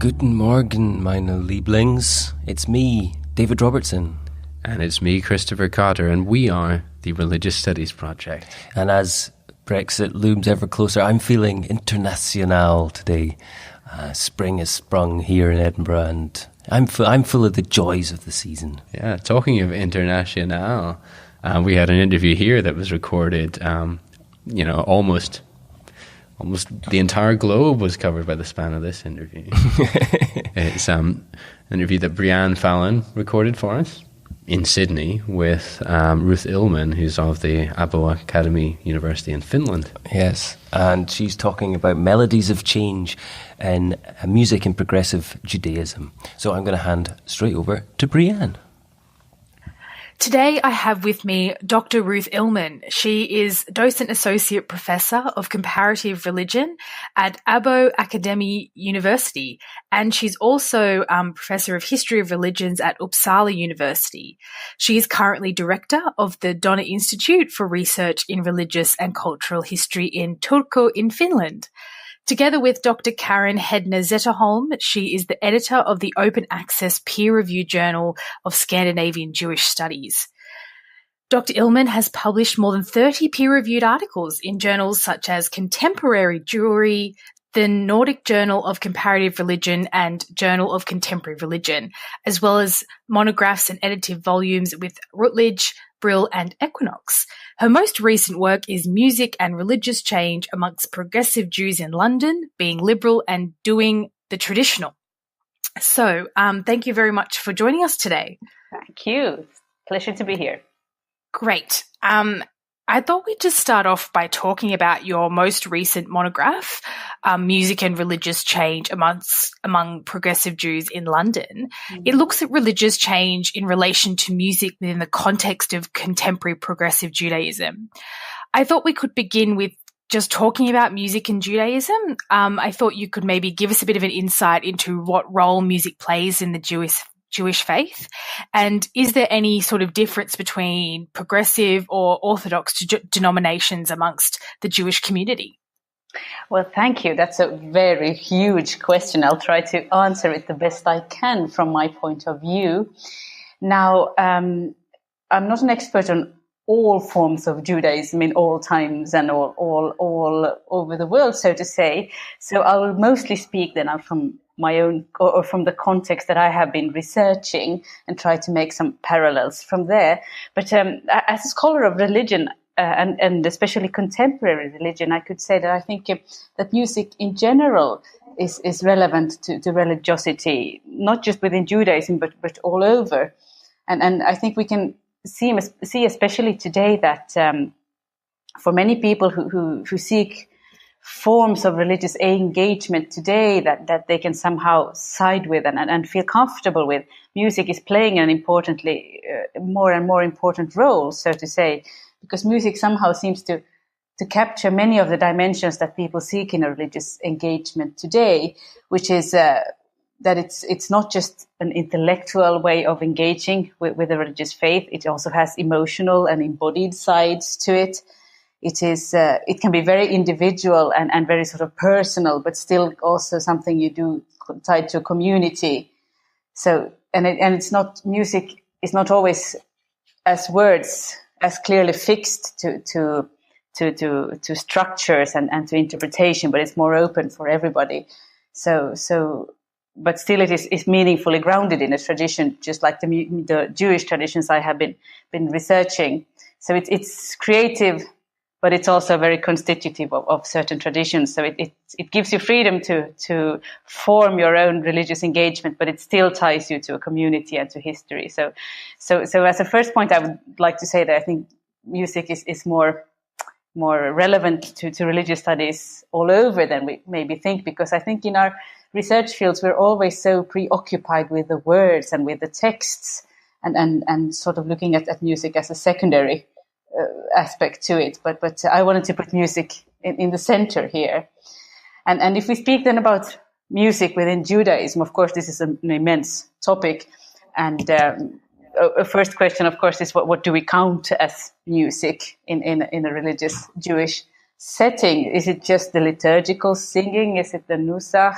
Guten Morgen, meine Lieblings. It's me, David Robertson. And it's me, Christopher Cotter, and we are the Religious Studies Project. And as Brexit looms ever closer, I'm feeling international today. Spring has sprung here in Edinburgh, and I'm full of the joys of the season. Yeah, talking of international, we had an interview here that was recorded, almost the entire globe was covered by the span of this interview. It's an interview that Brianne Fallon recorded for us in Sydney with Ruth Illman, who's of the Abo Academy University in Finland. Yes, and she's talking about melodies of change in music and progressive Judaism. So I'm going to hand straight over to Brianne. Today I have with me Dr. Ruth Illman. She is Docent Associate Professor of Comparative Religion at Abo Academy University, and she's also Professor of History of Religions at Uppsala University. She is currently Director of the Donna Institute for Research in Religious and Cultural History in Turku in Finland. Together with Dr. Karen Hedner-Zetterholm, she is the editor of the open access peer-reviewed Journal of Scandinavian Jewish Studies. Dr. Illman has published more than 30 peer-reviewed articles in journals such as Contemporary Jewry, the Nordic Journal of Comparative Religion, and Journal of Contemporary Religion, as well as monographs and edited volumes with Routledge, Brill, and Equinox. Her most recent work is Music and Religious Change Amongst Progressive Jews in London, Being Liberal and Doing the Traditional. So, thank you very much for joining us today. Thank you. Pleasure to be here. Great. I thought we'd just start off by talking about your most recent monograph, Music and Religious Change among Progressive Jews in London. It looks at religious change in relation to music within the context of contemporary progressive Judaism. I thought we could begin with just talking about music and Judaism. I thought you could maybe give us a bit of an insight into what role music plays in the Jewish faith, and is there any sort of difference between progressive or orthodox denominations amongst the Jewish community? Well, thank you. That's a very huge question. I'll try to answer it the best I can from my point of view. Now, I'm not an expert on all forms of Judaism in all times and all over the world, so to say. So I will mostly speak then from my own, or from the context that I have been researching, and try to make some parallels from there. But as a scholar of religion, and especially contemporary religion, I could say that I think that music in general is relevant to religiosity, not just within Judaism, but all over. And I think we can see especially today that for many people who seek forms of religious engagement today that they can somehow side with and feel comfortable with, music is playing an importantly more and more important role, so to say, because music somehow seems to capture many of the dimensions that people seek in a religious engagement today, which is that it's not just an intellectual way of engaging with a religious faith. It also has emotional and embodied sides to it. It can be very individual and very sort of personal, but still also something you do tied to a community. So, it's not, music is not always as words as clearly fixed to structures and to interpretation, but it's more open for everybody. So, but still it is meaningfully grounded in a tradition, just like the Jewish traditions I have been researching. So it's creative, but it's also very constitutive of certain traditions. So it gives you freedom to form your own religious engagement, but it still ties you to a community and to history. So as a first point, I would like to say that I think music is more relevant to religious studies all over than we maybe think, because I think in our research fields we're always so preoccupied with the words and with the texts and sort of looking at music as a secondary aspect to it, but I wanted to put music in the center here, and if we speak then about music within Judaism, of course this is an immense topic, and a first question, of course, is what do we count as music in a religious Jewish setting? Is it just the liturgical singing? Is it the nusach,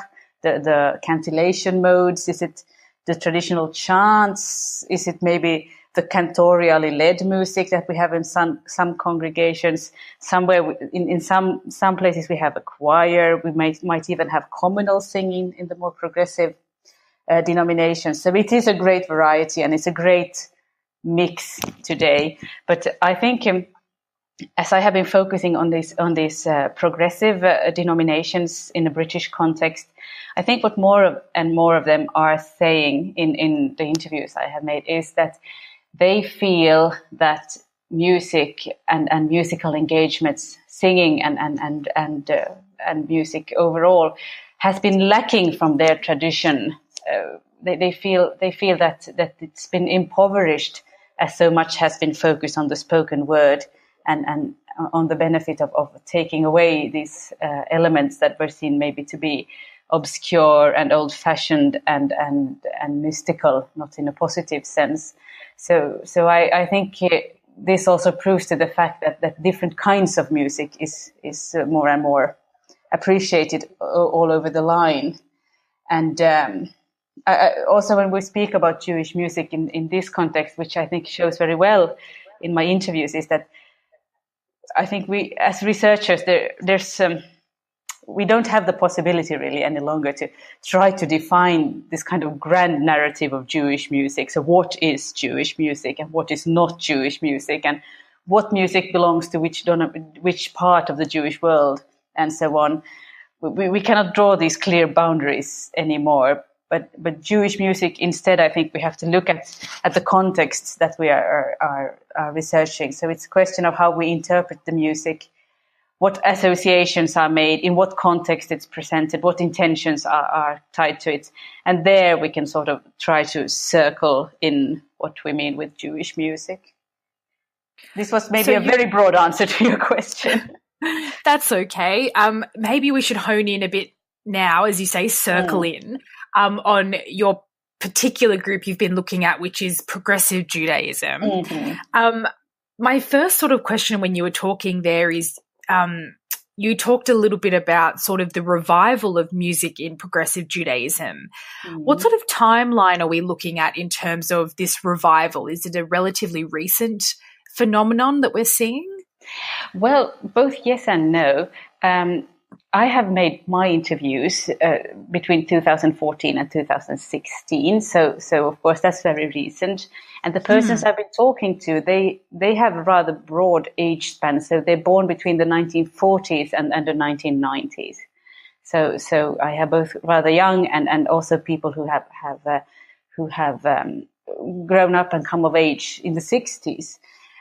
the cantillation modes? Is it the traditional chants? Is it maybe the cantorially led music that we have in some congregations? Somewhere in some places we have a choir. We might even have communal singing in the more progressive denominations. So it is a great variety, and it's a great mix today. But I think as I have been focusing on these progressive denominations in a British context, I think what more and more of them are saying in the interviews I have made is that they feel that music and musical engagements, singing and music overall, has been lacking from their tradition. They feel that it's been impoverished, as so much has been focused on the spoken word and on the benefit of taking away these elements that were seen maybe to be obscure and old-fashioned and mystical, not in a positive sense. So I think this also proves to the fact that different kinds of music is more and more appreciated all over the line. And also, when we speak about Jewish music in this context, which I think shows very well in my interviews, is that I think we, as researchers, we don't have the possibility really any longer to try to define this kind of grand narrative of Jewish music. So what is Jewish music and what is not Jewish music, and what music belongs to which part of the Jewish world, and so on. We cannot draw these clear boundaries anymore. But Jewish music, instead, I think we have to look at the contexts that we are researching. So it's a question of how we interpret the music, what associations are made, in what context it's presented, what intentions are tied to it. And there we can sort of try to circle in what we mean with Jewish music. This was maybe a very broad answer to your question. That's okay. Maybe we should hone in a bit now, as you say, circle in on your particular group you've been looking at, which is progressive Judaism. Mm-hmm. My first sort of question when you were talking there is, you talked a little bit about sort of the revival of music in progressive Judaism. Mm-hmm. What sort of timeline are we looking at in terms of this revival? Is it a relatively recent phenomenon that we're seeing? Well, both yes and no. I have made my interviews between 2014 and 2016, so of course that's very recent. And the persons I've been talking to, they have a rather broad age span, so they're born between the 1940s and the 1990s. So I have both rather young and also people who have grown up and come of age in the 60s.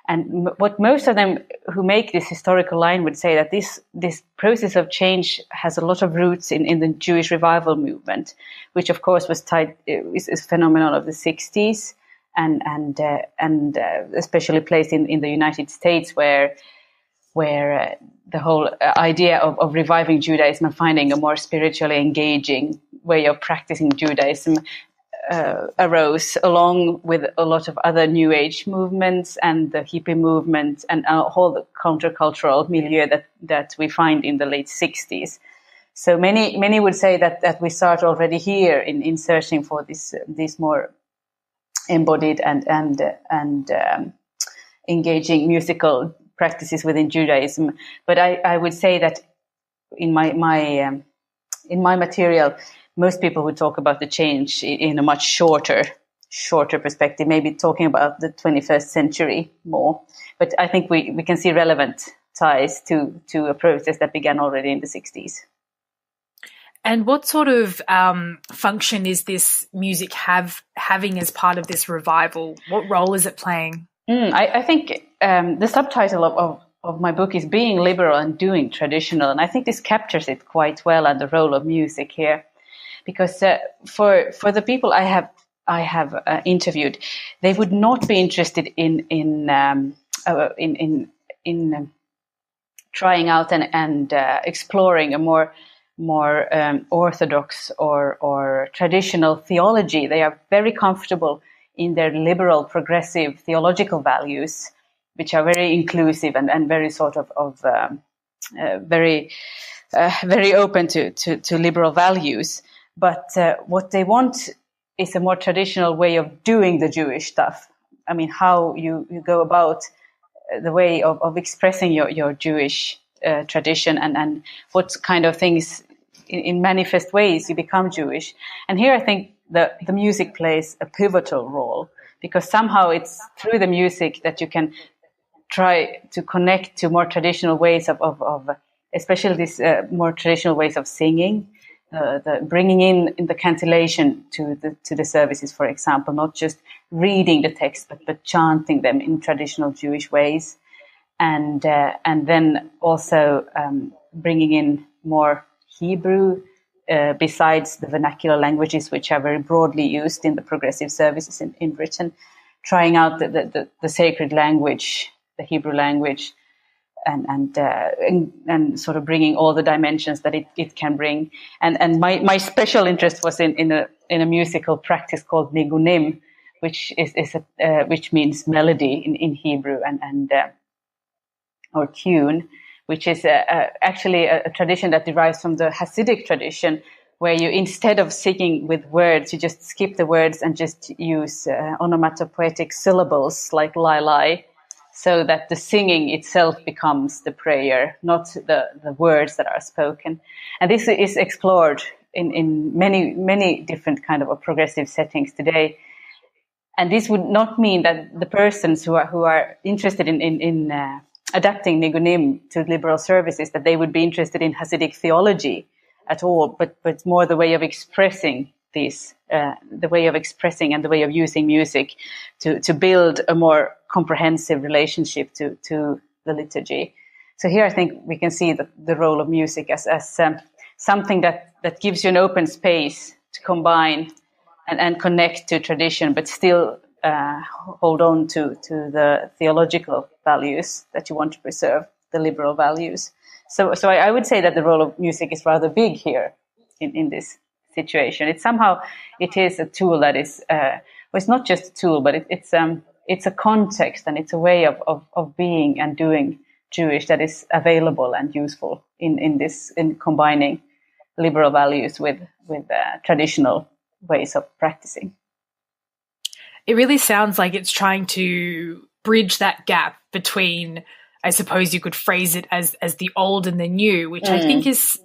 And what most of them who make this historical line would say that this process of change has a lot of roots in the Jewish revival movement, which of course was is a phenomenon of the 60s and especially placed in the United States, where the whole idea of reviving Judaism and finding a more spiritually engaging way of practicing Judaism arose, along with a lot of other New Age movements and the hippie movement and all the countercultural milieu that we find in the late 60s. So many would say that we start already here in searching for these more embodied and engaging musical practices within Judaism. But I would say that in my material, most people would talk about the change in a much shorter perspective, maybe talking about the 21st century more. But I think we can see relevant ties to a process that began already in the 60s. And what sort of function is this music having as part of this revival? What role is it playing? I think the subtitle of my book is Being Liberal and Doing Traditional. And I think this captures it quite well, and the role of music here. Because for the people I have interviewed, they would not be interested in trying out and exploring a more orthodox or traditional theology. They are very comfortable in their liberal, progressive theological values, which are very inclusive and very sort of very open to liberal values. But what they want is a more traditional way of doing the Jewish stuff. I mean, how you go about the way of expressing your Jewish tradition, and what kind of things in manifest ways you become Jewish. And here I think the music plays a pivotal role, because somehow it's through the music that you can try to connect to more traditional ways of especially these more traditional ways of singing, the bringing in the cantillation to the services, for example, not just reading the text, but chanting them in traditional Jewish ways, and then also bringing in more Hebrew besides the vernacular languages, which are very broadly used in the progressive services in Britain, trying out the sacred language, the Hebrew language, and sort of bringing all the dimensions that it can bring. And my special interest was in a musical practice called nigunim, which which means melody in Hebrew, and or tune, which is actually a tradition that derives from the Hasidic tradition, where you, instead of singing with words, you just skip the words and just use onomatopoetic syllables like lai, so that the singing itself becomes the prayer, not the words that are spoken. And this is explored in many different kind of progressive settings today. And this would not mean that the persons who are interested in adapting nigunim to liberal services, that they would be interested in Hasidic theology at all, but more the way of expressing these, the way of expressing and the way of using music to build a more comprehensive relationship to the liturgy. So here I think we can see the role of music as something that gives you an open space to combine and connect to tradition, but still hold on to the theological values that you want to preserve, the liberal values. So I would say that the role of music is rather big here in this situation. It is a tool that is, well, it's not just a tool, but it's a context, and it's a way of being and doing Jewish that is available and useful in combining liberal values with traditional ways of practicing. It really sounds like it's trying to bridge that gap between, I suppose you could phrase it as the old and the new, which I think is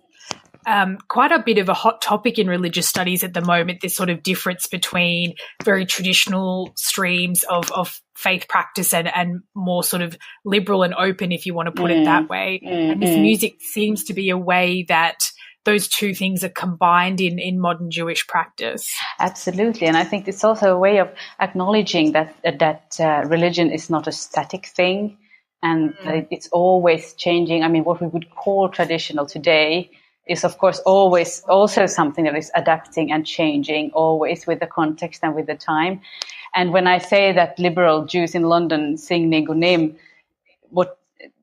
quite a bit of a hot topic in religious studies at the moment, this sort of difference between very traditional streams of faith practice and more sort of liberal and open, if you want to put it that way. And this music seems to be a way that those two things are combined in modern Jewish practice. Absolutely. And I think it's also a way of acknowledging that religion is not a static thing, and that it's always changing. I mean, what we would call traditional today is, of course, always also something that is adapting and changing, always with the context and with the time. And when I say that liberal Jews in London sing nigunim, what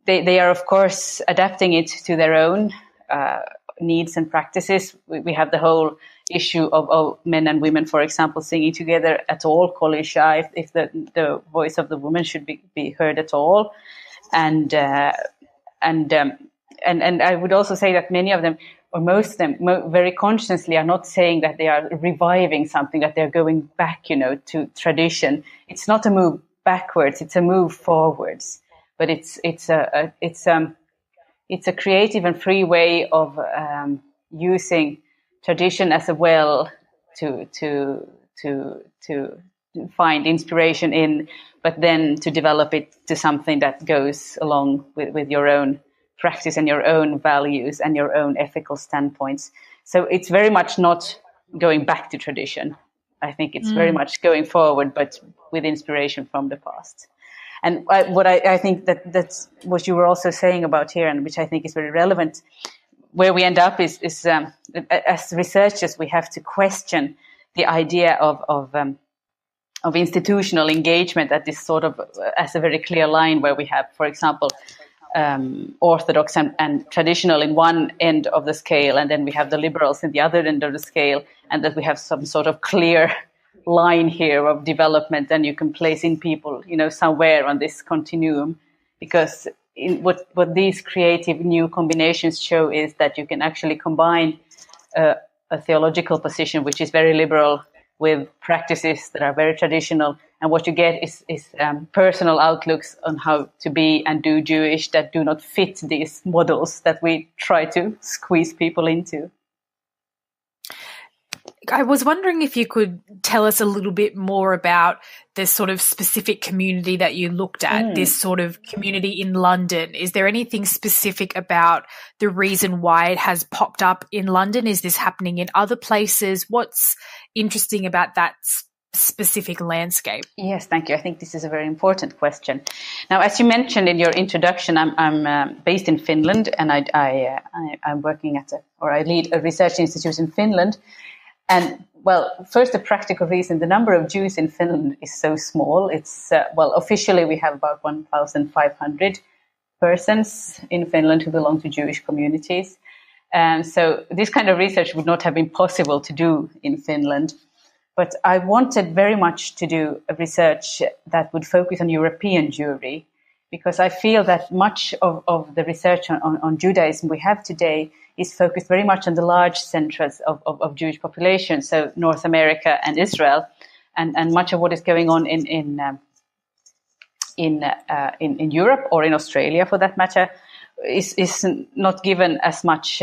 they are, of course, adapting it to their own needs and practices. We have the whole issue of men and women, for example, singing together at all, kol isha, if the voice of the woman should be heard at all. And I would also say that many of them, or most of them, very consciously are not saying that they are reviving something, that they're going back, to tradition. It's not a move backwards; it's a move forwards. But it's a creative and free way of using tradition as a well to find inspiration in, but then to develop it to something that goes along with your own practice and your own values and your own ethical standpoints. So it's very much not going back to tradition. I think it's very much going forward, but with inspiration from the past. And what I think that's what you were also saying about here, and which I think is very relevant, where we end up is as researchers, we have to question the idea of institutional engagement at this sort of as a very clear line, where we have, for example, orthodox and traditional in one end of the scale, and then we have the liberals in the other end of the scale, and that we have some sort of clear line here of development, and you can place in people, somewhere on this continuum, because what these creative new combinations show is that you can actually combine a theological position which is very liberal with practices that are very traditional, and what you get is personal outlooks on how to be and do Jewish that do not fit these models that we try to squeeze people into. I was wondering if you could tell us a little bit more about the sort of specific community that you looked at, this sort of community in London. Is there anything specific about the reason why it has popped up in London? Is this happening in other places? What's interesting about that specific landscape? Yes, thank you. I think this is a very important question. Now, as you mentioned in your introduction, I'm based in Finland, and I'm working I lead a research institute in Finland. And, well, first, the practical reason, the number of Jews in Finland is so small. It's, officially we have about 1,500 persons in Finland who belong to Jewish communities. And so this kind of research would not have been possible to do in Finland. But I wanted very much to do a research that would focus on European Jewry, because I feel that much of the research on Judaism we have today is focused very much on the large centers of Jewish population, so North America and Israel, and much of what is going on in Europe or in Australia, for that matter, is not given as much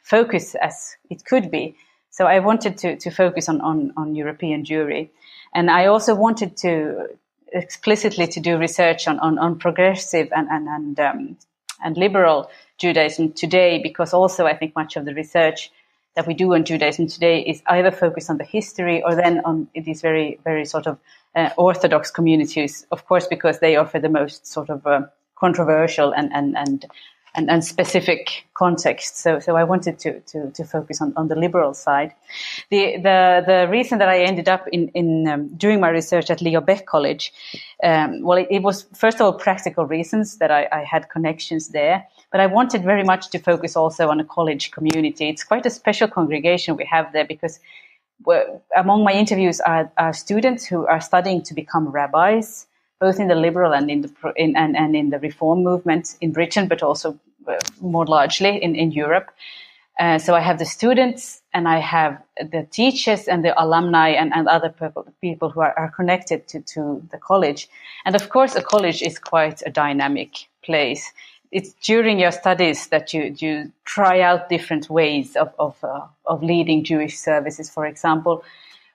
focus as it could be. So I wanted to focus on European Jewry, and I also wanted to explicitly to do research on progressive and liberal Judaism today, because also I think much of the research that we do on Judaism today is either focused on the history or then on these very, very sort of orthodox communities, of course, because they offer the most sort of controversial and specific context. So I wanted to focus on the liberal side. The reason that I ended up in doing my research at Leo Baeck College, it was first of all practical reasons that I had connections there, but I wanted very much to focus also on a college community. It's quite a special congregation we have there, because among my interviews are students who are studying to become rabbis, both in the liberal and in the reform movement in Britain, but also more largely in Europe. So I have the students, and I have the teachers and the alumni and other people who are connected to the college. And of course, a college is quite a dynamic place. It's during your studies that you try out different ways of leading Jewish services. For example,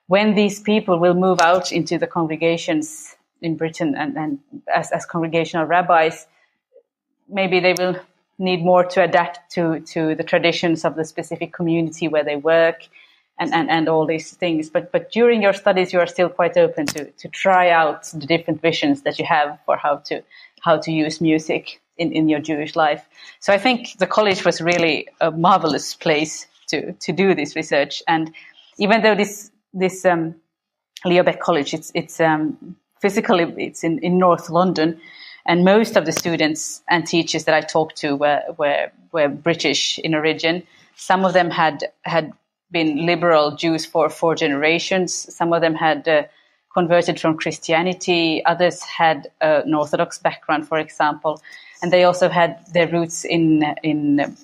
when these people will move out into the congregations in Britain and as congregational rabbis, maybe they will need more to adapt to the traditions of the specific community where they work and all these things. But during your studies, you are still quite open to try out the different visions that you have for how to use music in your Jewish life. So I think the college was really a marvelous place to do this research. And even though this Leo Baeck College, it's physically it's in North London, and most of the students and teachers that I talked to were British in origin. Some of them had been liberal Jews for 4 generations. Some of them had converted from Christianity. Others had an Orthodox background, for example. And they also had their roots in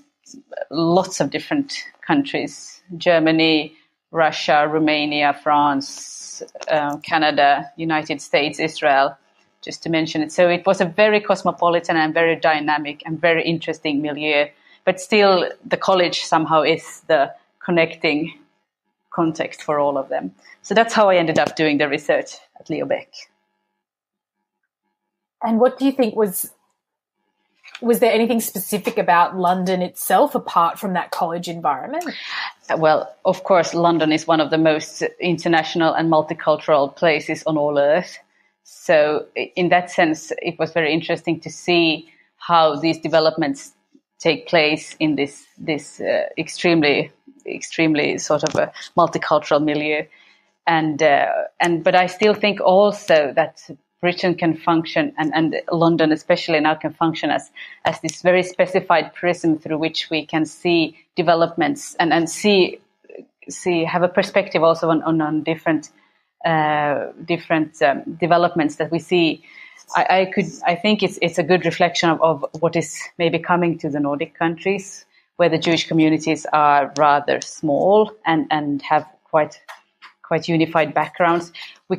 lots of different countries: Germany, Russia, Romania, France, Canada, United States, Israel, just to mention it. So it was a very cosmopolitan and very dynamic and very interesting milieu. But still, the college somehow is the connecting context for all of them. So that's how I ended up doing the research at Leo Baeck. And what do you think was there anything specific about London itself apart from that college environment? Well, of course, London is one of the most international and multicultural places on all earth. So in that sense, it was very interesting to see how these developments take place in this extremely sort of a multicultural milieu. But I still think also that Britain can function, and London especially now can function as this very specified prism through which we can see developments and have a perspective also on different developments that we see. I think it's a good reflection of what is maybe coming to the Nordic countries, where the Jewish communities are rather small and have quite unified backgrounds. We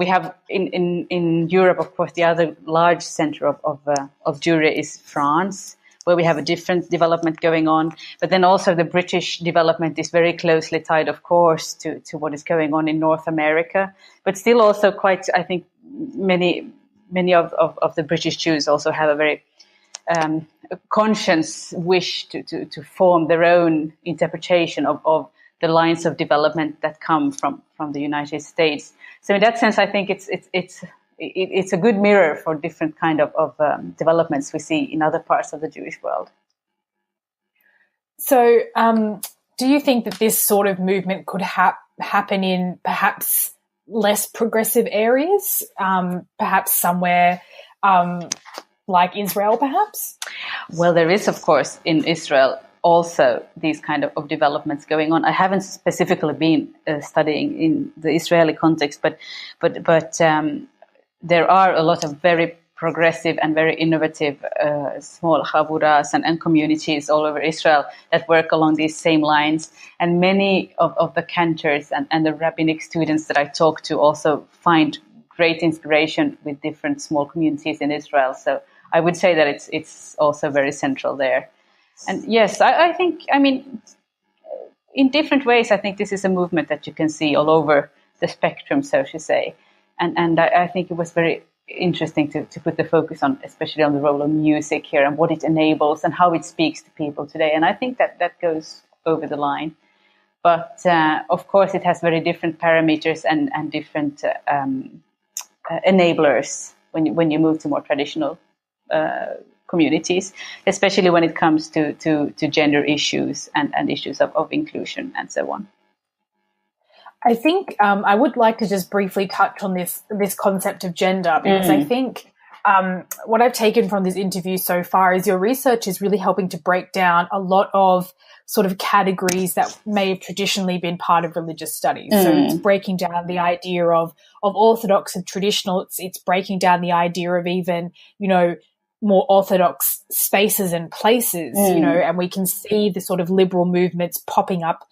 have in Europe, of course, the other large center of Jewry is France, where we have a different development going on. But then also the British development is very closely tied, of course, to what is going on in North America. But still also quite, I think, many of the British Jews also have a very conscious wish to form their own interpretation of the lines of development that come from the United States. So in that sense, I think it's a good mirror for different kind of developments we see in other parts of the Jewish world. So do you think that this sort of movement could happen in perhaps less progressive areas, perhaps somewhere like Israel, perhaps? Well, there is, of course, in Israel also these kind of developments going on. I haven't specifically been studying in the Israeli context, but there are a lot of very progressive and very innovative small chavuras and communities all over Israel that work along these same lines. And many of the cantors and the rabbinic students that I talk to also find great inspiration with different small communities in Israel. So I would say that it's also very central there. And yes, I think, in different ways, I think this is a movement that you can see all over the spectrum, so to say. And I think it was very interesting to put the focus on, especially on the role of music here and what it enables and how it speaks to people today. And I think that goes over the line. But of course, it has very different parameters and different enablers when you move to more traditional communities, especially when it comes to gender issues and issues of inclusion and so on. I think I would like to just briefly touch on this concept of gender, because I think what I've taken from this interview so far is your research is really helping to break down a lot of sort of categories that may have traditionally been part of religious studies. So it's breaking down the idea of orthodox and traditional. It's breaking down the idea of even, more orthodox spaces and places, and we can see the sort of liberal movements popping up,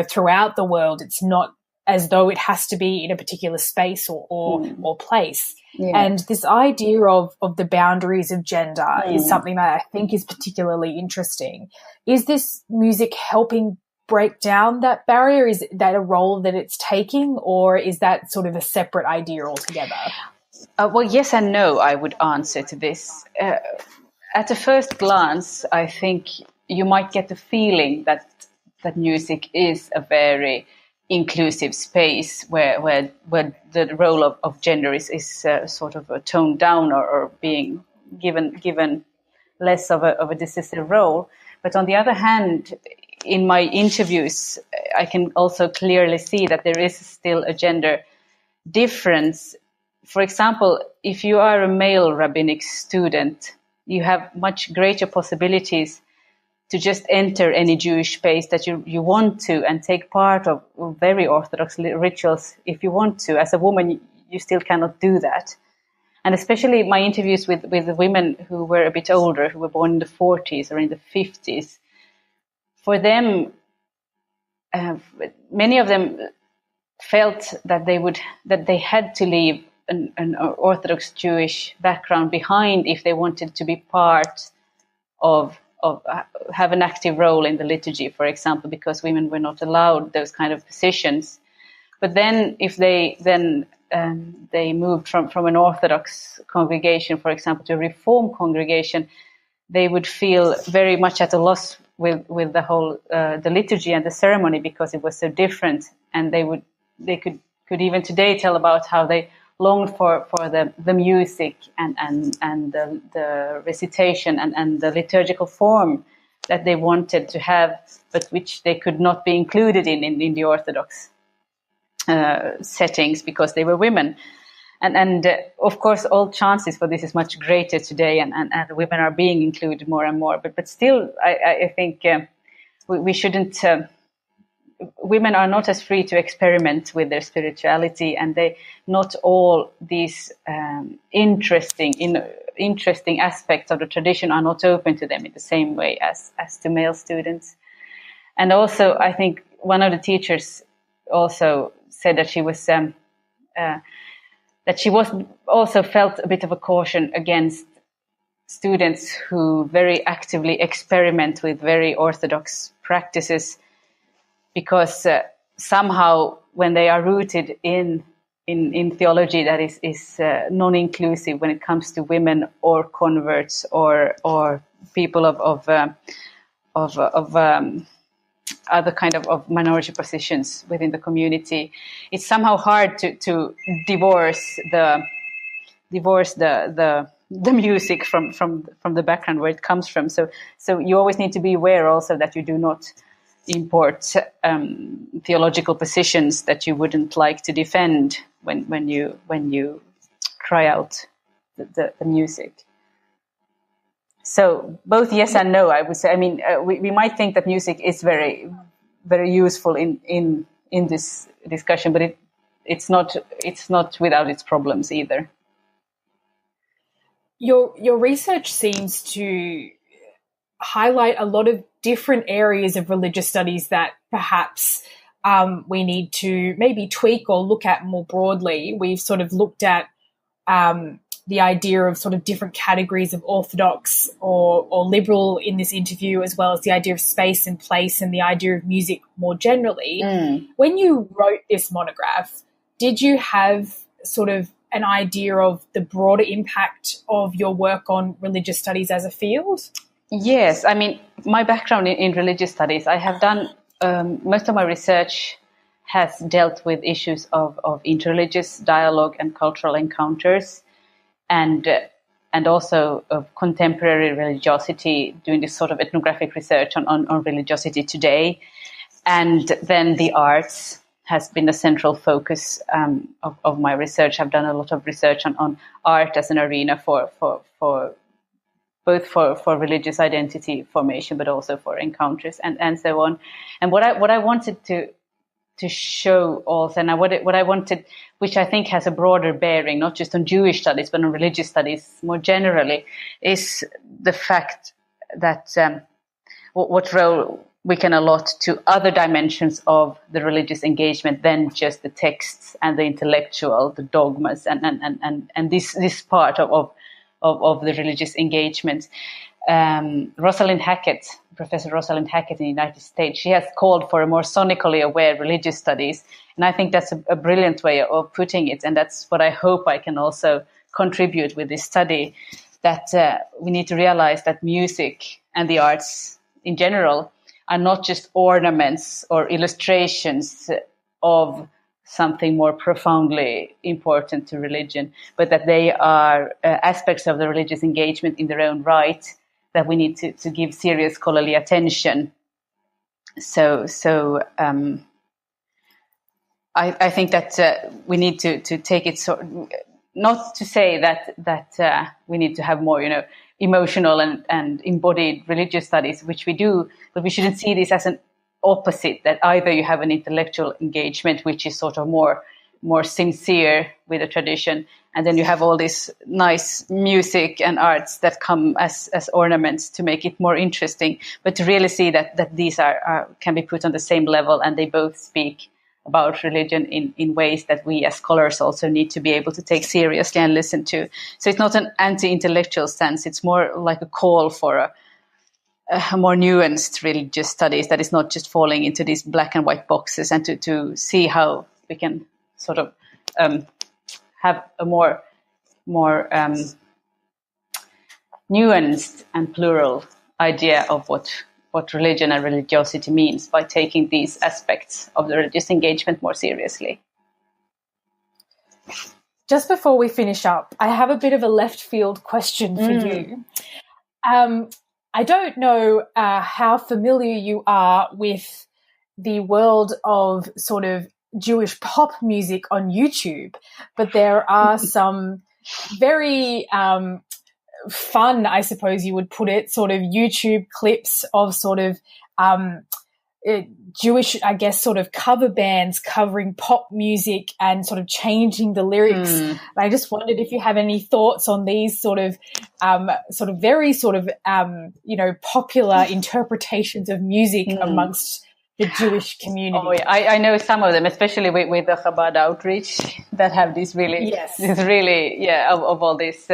throughout the world. It's not as though it has to be in a particular space or place. Yeah. And this idea of the boundaries of gender is something that I think is particularly interesting. Is this music helping break down that barrier? Is that a role that it's taking, or is that sort of a separate idea altogether? Well, yes and no, I would answer to this. At a first glance, I think you might get the feeling that music is a very inclusive space where the role of gender is sort of toned down or being given less of a decisive role. But on the other hand, in my interviews, I can also clearly see that there is still a gender difference. For example, if you are a male rabbinic student, you have much greater possibilities to just enter any Jewish space that you want to and take part of very Orthodox rituals if you want to. As a woman, you still cannot do that. And especially my interviews with women who were a bit older, who were born in the 40s or in the 50s, for them, many of them felt that they had to leave an Orthodox Jewish background behind if they wanted to be part of have an active role in the liturgy, for example, because women were not allowed those kind of positions. But then if they moved from an Orthodox congregation, for example, to a Reform congregation, they would feel very much at a loss with the whole the liturgy and the ceremony, because it was so different. And they could even today tell about how they longed for the music and the recitation and the liturgical form that they wanted to have, but which they could not be included in the Orthodox settings because they were women. And of course, all chances for this is much greater today, and women are being included more and more. But still, I think we shouldn't. Women are not as free to experiment with their spirituality, and not all these interesting interesting aspects of the tradition are not open to them in the same way as to male students. And also, I think one of the teachers also said that she was also felt a bit of a caution against students who very actively experiment with very orthodox practices, because somehow when they are rooted in theology that is non-inclusive when it comes to women or converts or people of other kind of minority positions within the community, it's somehow hard to divorce the music from the background where it comes from. So you always need to be aware also that you do not import theological positions that you wouldn't like to defend when you try out the music. So both yes and no, I would say. I mean, we might think that music is very, very useful in this discussion, but it's not without its problems either. Your research seems to highlight a lot of different areas of religious studies that perhaps we need to maybe tweak or look at more broadly. We've sort of looked at the idea of sort of different categories of orthodox or liberal in this interview, as well as the idea of space and place and the idea of music more generally. When you wrote this monograph, did you have sort of an idea of the broader impact of your work on religious studies as a field? Yes, I mean, my background in religious studies, I have done, most of my research has dealt with issues of interreligious dialogue and cultural encounters, and also of contemporary religiosity, doing this sort of ethnographic research on religiosity today. And then the arts has been the central focus of my research. I've done a lot of research on art as an arena for both for religious identity formation, but also for encounters and so on. And what I wanted to show also, and what I wanted, which I think has a broader bearing, not just on Jewish studies, but on religious studies more generally, is the fact that what role we can allot to other dimensions of the religious engagement than just the texts and the intellectual, the dogmas, and this part of the religious engagement. Rosalind Hackett, Professor Rosalind Hackett in the United States, she has called for a more sonically aware religious studies. And I think that's a brilliant way of putting it. And that's what I hope I can also contribute with this study, that we need to realize that music and the arts in general are not just ornaments or illustrations of something more profoundly important to religion, but that they are aspects of the religious engagement in their own right that we need to give serious scholarly attention. So I think that we need to take it, not to say that we need to have more, emotional and embodied religious studies, which we do, but we shouldn't see this as an opposite, that either you have an intellectual engagement, which is sort of more sincere with the tradition, and then you have all this nice music and arts that come as ornaments to make it more interesting, but to really see that these can be put on the same level, and they both speak about religion in ways that we as scholars also need to be able to take seriously and listen to. So it's not an anti-intellectual stance, it's more like a call for a more nuanced religious studies that is not just falling into these black and white boxes, and to see how we can sort of have a more nuanced and plural idea of what religion and religiosity means by taking these aspects of the religious engagement more seriously. Just before we finish up, I have a bit of a left field question for you. I don't know how familiar you are with the world of sort of Jewish pop music on YouTube, but there are some very fun, I suppose you would put it, sort of YouTube clips of sort of Jewish, I guess, sort of cover bands covering pop music and sort of changing the lyrics. And I just wondered if you have any thoughts on these sort of very popular interpretations of music amongst the Jewish community. Oh, yeah. I know some of them, especially with the Chabad outreach that have these really, of all these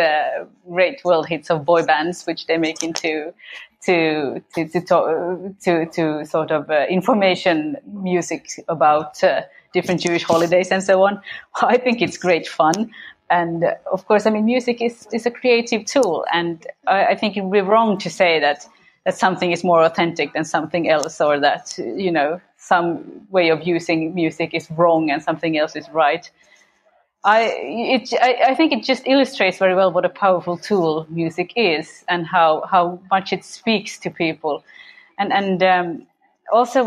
great world hits of boy bands, which they make into to sort of information music about different Jewish holidays and so on. I think it's great fun. And of course, I mean, music is a creative tool. And I think it would be wrong to say that something is more authentic than something else, or that, some way of using music is wrong and something else is right. I think it just illustrates very well what a powerful tool music is, and how much it speaks to people, and also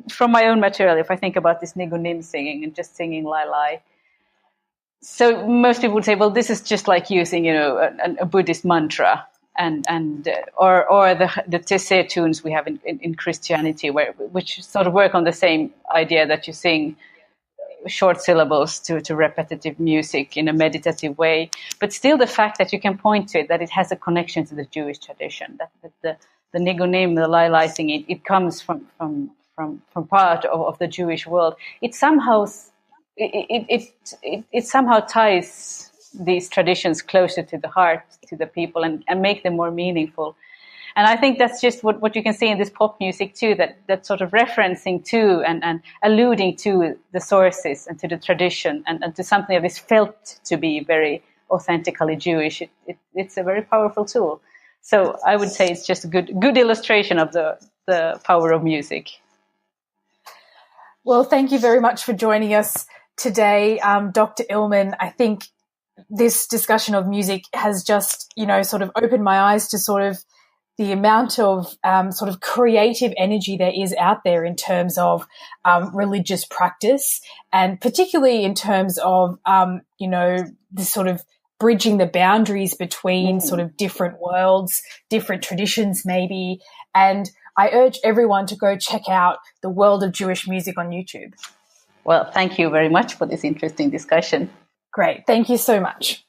from my own material, if I think about this nigunim singing and just singing lai lai. So most people would say, well, this is just like using a Buddhist mantra, or the Tessé tunes we have in Christianity, which sort of work on the same idea that you sing short syllables to repetitive music in a meditative way, but still the fact that you can point to it, that it has a connection to the Jewish tradition, that the nigunim, the lai lai singing, it comes from part of the Jewish world. It somehow ties these traditions closer to the heart, to the people, and make them more meaningful. And I think that's just what you can see in this pop music too, that sort of referencing to and alluding to the sources and to the tradition and to something that is felt to be very authentically Jewish. It's a very powerful tool. So I would say it's just a good illustration of the power of music. Well, thank you very much for joining us today, Dr. Illman. I think this discussion of music has just, sort of opened my eyes to sort of the amount of sort of creative energy there is out there in terms of religious practice, and particularly in terms of, this sort of bridging the boundaries between sort of different worlds, different traditions maybe. And I urge everyone to go check out the World of Jewish Music on YouTube. Well, thank you very much for this interesting discussion. Great. Thank you so much.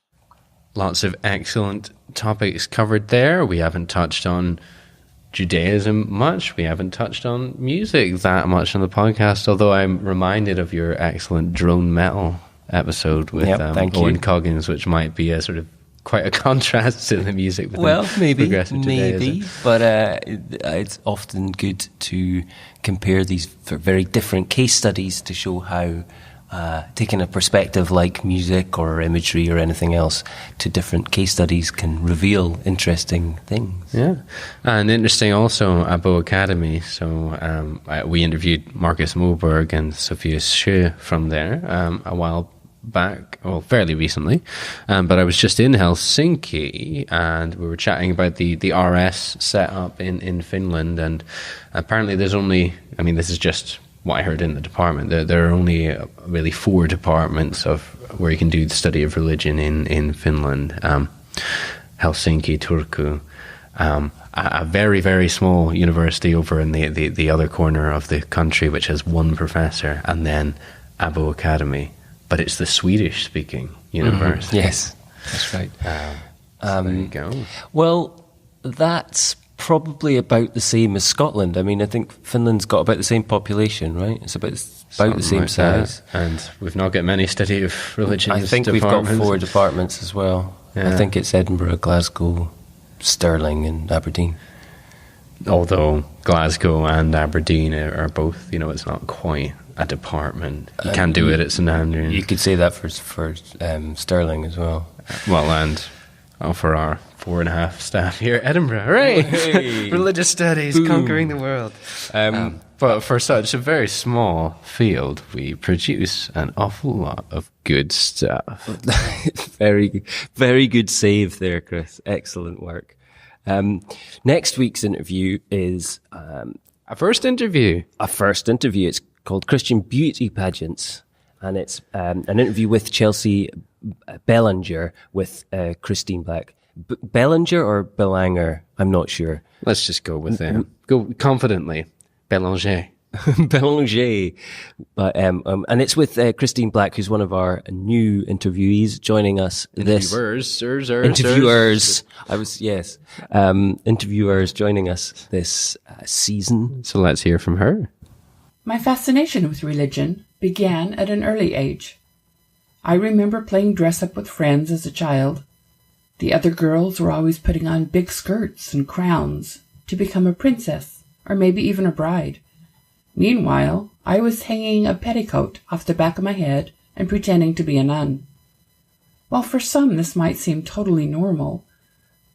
Lots of excellent topics covered there. We haven't touched on Judaism much. We haven't touched on music that much on the podcast, although I'm reminded of your excellent drone metal episode with Owen Coggins, which might be a sort of quite a contrast to the music. Well, maybe, but it's often good to compare these very different case studies to show how taking a perspective like music or imagery or anything else to different case studies can reveal interesting things. Yeah, and interesting also Abo Academy. So we interviewed Marcus Moberg and Sophia Schö from there a while back, well, fairly recently, but I was just in Helsinki and we were chatting about the RS setup in Finland, and apparently there's only, this is just what I heard in the department, there are only really 4 departments of where you can do the study of religion in Finland. Helsinki, Turku, a very, very small university over in the other corner of the country which has 1 professor, and then Abo Academy, but it's the Swedish speaking university. Yes, that's right. So there you go. Well, that's probably about the same as Scotland. I think Finland's got about the same population, right? It's about the same like size. That. And we've not got many study of religion. I think we've got 4 departments as well. Yeah. I think it's Edinburgh, Glasgow, Stirling and Aberdeen. Although Glasgow and Aberdeen are both, it's not quite a department. You can't do it at St Andrews. You could say that for Stirling as well. Well, and for our 4.5 staff here at Edinburgh. Hooray! Hey. Religious studies, conquering the world. But for such a very small field, we produce an awful lot of good stuff. Very, very good save there, Chris. Excellent work. Next week's interview is a first interview. It's called Christian Beauty Pageants, and it's an interview with Chelsea Bellinger with Christine Black. Bellinger or Belanger? I'm not sure. Let's just go with Go confidently. Bélanger. Bélanger. And it's with Christine Black, who's one of our new interviewees, joining us. Interviewers joining us this season. So let's hear from her. My fascination with religion began at an early age. I remember playing dress-up with friends as a child. The other girls were always putting on big skirts and crowns to become a princess, or maybe even a bride. Meanwhile, I was hanging a petticoat off the back of my head and pretending to be a nun. While for some this might seem totally normal,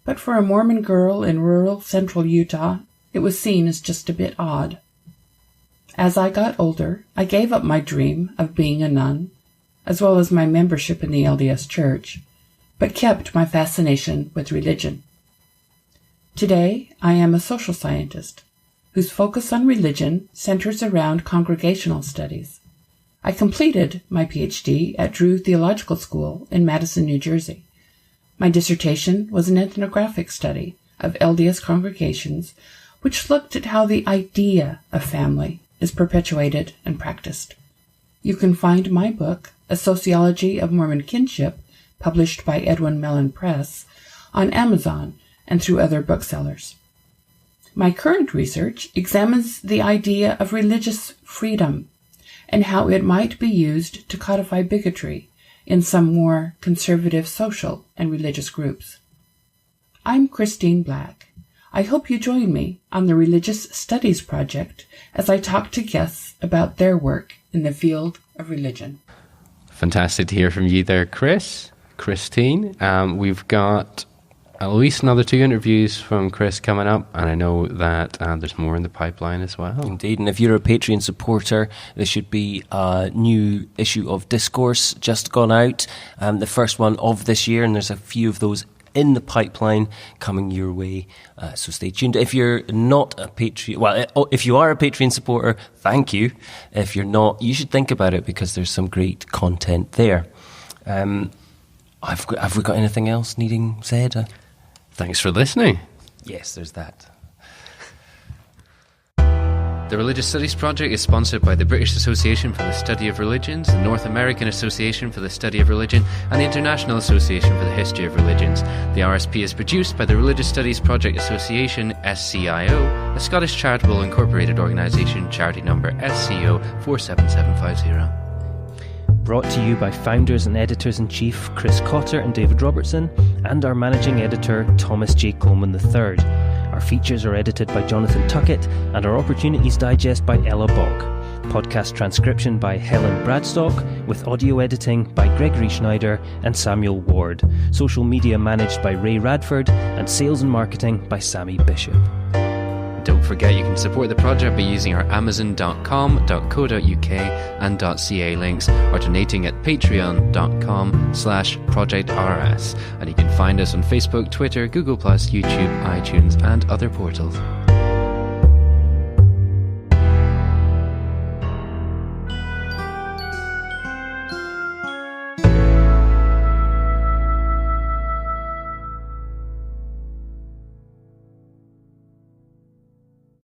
but for a Mormon girl in rural central Utah, it was seen as just a bit odd. As I got older, I gave up my dream of being a nun, as well as my membership in the LDS Church, but kept my fascination with religion. Today, I am a social scientist whose focus on religion centers around congregational studies. I completed my PhD at Drew Theological School in Madison, New Jersey. My dissertation was an ethnographic study of LDS congregations, which looked at how the idea of family is perpetuated and practiced. You can find my book, A Sociology of Mormon Kinship, published by Edwin Mellon Press, on Amazon and through other booksellers. My current research examines the idea of religious freedom and how it might be used to codify bigotry in some more conservative social and religious groups. I'm Christine Black. I hope you join me on the Religious Studies Project as I talk to guests about their work in the field of religion. Fantastic to hear from you there, Christine. We've got at least another 2 interviews from Chris coming up, and I know that there's more in the pipeline as well. Indeed, and if you're a Patreon supporter, there should be a new issue of Discourse just gone out, the first one of this year, and there's a few of those in the pipeline coming your way, so stay tuned. If you're not a Patreon, if you are a Patreon supporter, thank you. If you're not, you should think about it, because there's some great content there. Have we got anything else needing said? Thanks for listening. Yes, there's that. The Religious Studies Project is sponsored by the British Association for the Study of Religions, the North American Association for the Study of Religion, and the International Association for the History of Religions. The RSP is produced by the Religious Studies Project Association, SCIO, a Scottish charitable incorporated organisation, charity number SCO 47750. Brought to you by founders and editors-in-chief Chris Cotter and David Robertson, and our managing editor Thomas J. Coleman III. Our features are edited by Jonathan Tuckett, and our Opportunities Digest by Ella Bock. Podcast transcription by Helen Bradstock, with audio editing by Gregory Schneider and Samuel Ward. Social media managed by Ray Radford, and sales and marketing by Sammy Bishop. Don't forget you can support the project by using our amazon.com.co.uk and .ca links, or donating at patreon.com/projectrs. And you can find us on Facebook, Twitter, Google+, YouTube, iTunes and other portals.